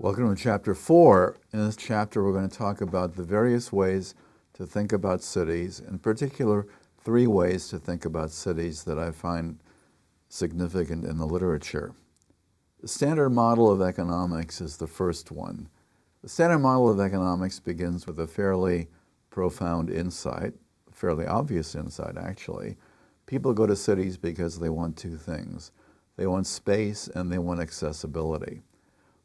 Welcome to Chapter 4. In this chapter, we're going to talk about the various ways to think about cities, in particular, 3 ways to think about cities that I find significant in the literature. The standard model of economics is the first one. The standard model of economics begins with a fairly profound insight, a fairly obvious insight, actually. People go to cities because they want 2 things. They want space and they want accessibility.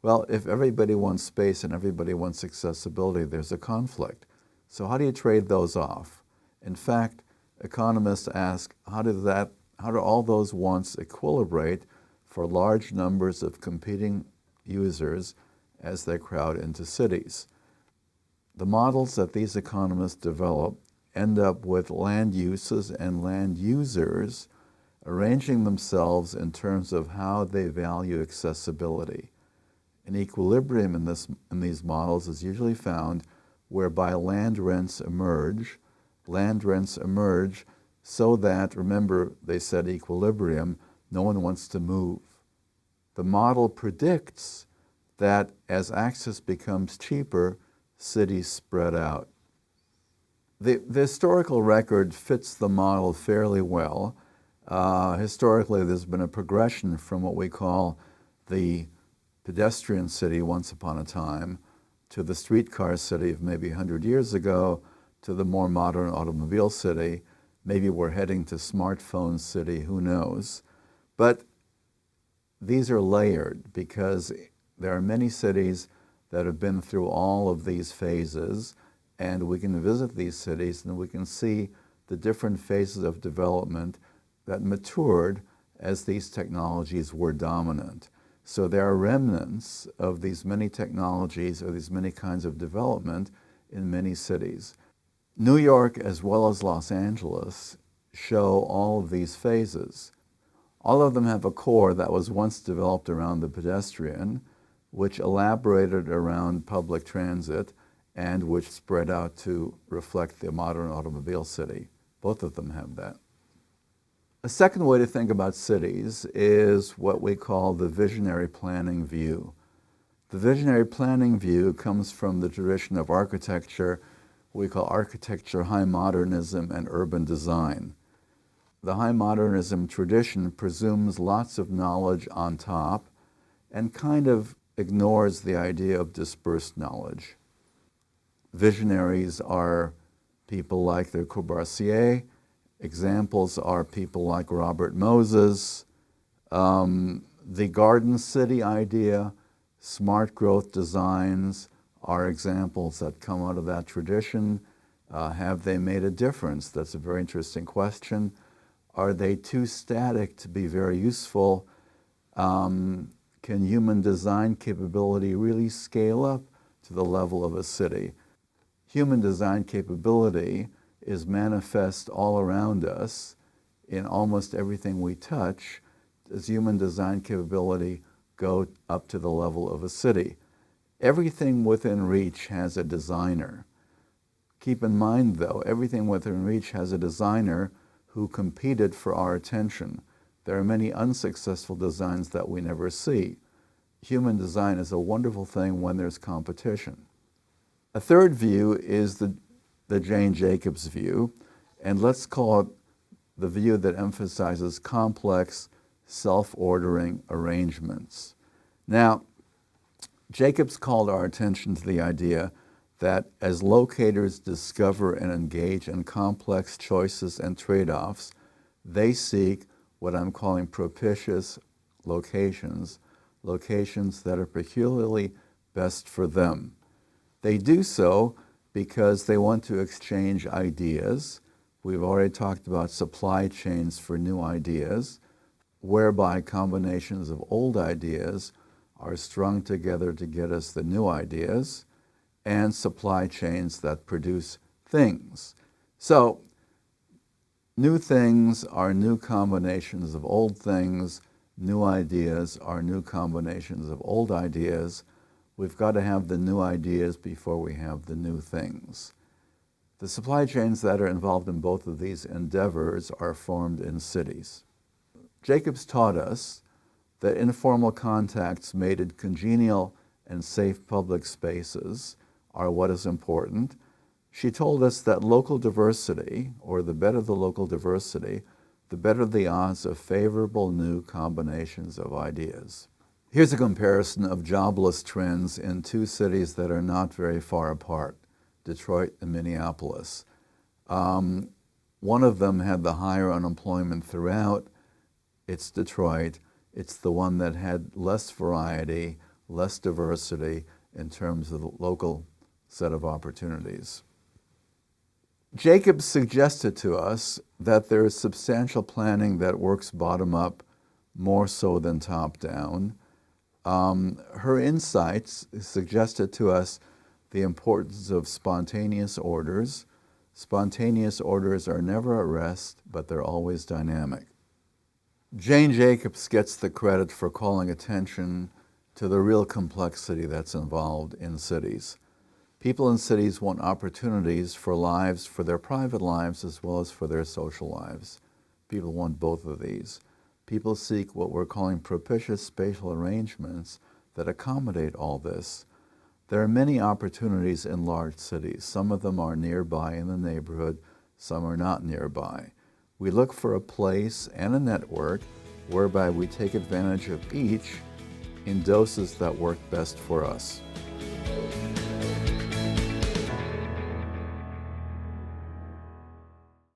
Well, if everybody wants space and everybody wants accessibility, there's a conflict. So how do you trade those off? In fact, economists ask, how do all those wants equilibrate for large numbers of competing users as they crowd into cities? The models that these economists develop end up with land uses and land users arranging themselves in terms of how they value accessibility. An equilibrium in these models is usually found whereby land rents emerge. Land rents emerge so that, remember, they said equilibrium, no one wants to move. The model predicts that as access becomes cheaper, cities spread out. The historical record fits the model fairly well. Historically, there's been a progression from what we call the pedestrian city once upon a time, to the streetcar city of maybe 100 years ago, to the more modern automobile city. Maybe we're heading to smartphone city, who knows? But these are layered because there are many cities that have been through all of these phases, and we can visit these cities and we can see the different phases of development that matured as these technologies were dominant. So there are remnants of these many technologies or these many kinds of development in many cities. New York, as well as Los Angeles, show all of these phases. All of them have a core that was once developed around the pedestrian, which elaborated around public transit, and which spread out to reflect the modern automobile city. Both of them have that. A second way to think about cities is what we call the visionary planning view. The visionary planning view comes from the tradition of architecture, what we call architecture, high modernism, and urban design. The high modernism tradition presumes lots of knowledge on top and kind of ignores the idea of dispersed knowledge. Visionaries are people like Le Corbusier. Examples are people like Robert Moses. The garden city idea, smart growth designs are examples that come out of that tradition. Have they made a difference? That's a very interesting question. Are they too static to be very useful? Can human design capability really scale up to the level of a city? Human design capability is manifest all around us in almost everything we touch. Does human design capability go up to the level of a city? Everything within reach has a designer. Keep in mind, though, everything within reach has a designer who competed for our attention. There are many unsuccessful designs that we never see. Human design is a wonderful thing when there's competition. A third view is the Jane Jacobs view, and let's call it the view that emphasizes complex, self-ordering arrangements. Now, Jacobs called our attention to the idea that as locators discover and engage in complex choices and trade-offs, they seek what I'm calling propitious locations, locations that are peculiarly best for them. They do so because they want to exchange ideas. We've already talked about supply chains for new ideas, whereby combinations of old ideas are strung together to get us the new ideas, and supply chains that produce things. So, new things are new combinations of old things, new ideas are new combinations of old ideas. We've got to have the new ideas before we have the new things. The supply chains that are involved in both of these endeavors are formed in cities. Jacobs taught us that informal contacts made it congenial and safe public spaces are what is important. She told us that local diversity, or the better the local diversity, the better the odds of favorable new combinations of ideas. Here's a comparison of jobless trends in two cities that are not very far apart, Detroit and Minneapolis. One of them had the higher unemployment throughout. It's Detroit. It's the one that had less variety, less diversity in terms of the local set of opportunities. Jacobs suggested to us that there is substantial planning that works bottom-up more so than top-down. Her insights suggested to us the importance of spontaneous orders. Spontaneous orders are never at rest, but they're always dynamic. Jane Jacobs gets the credit for calling attention to the real complexity that's involved in cities. People in cities want opportunities for lives, for their private lives as well as for their social lives. People want both of these. People seek what we're calling propitious spatial arrangements that accommodate all this. There are many opportunities in large cities. Some of them are nearby in the neighborhood, some are not nearby. We look for a place and a network whereby we take advantage of each in doses that work best for us.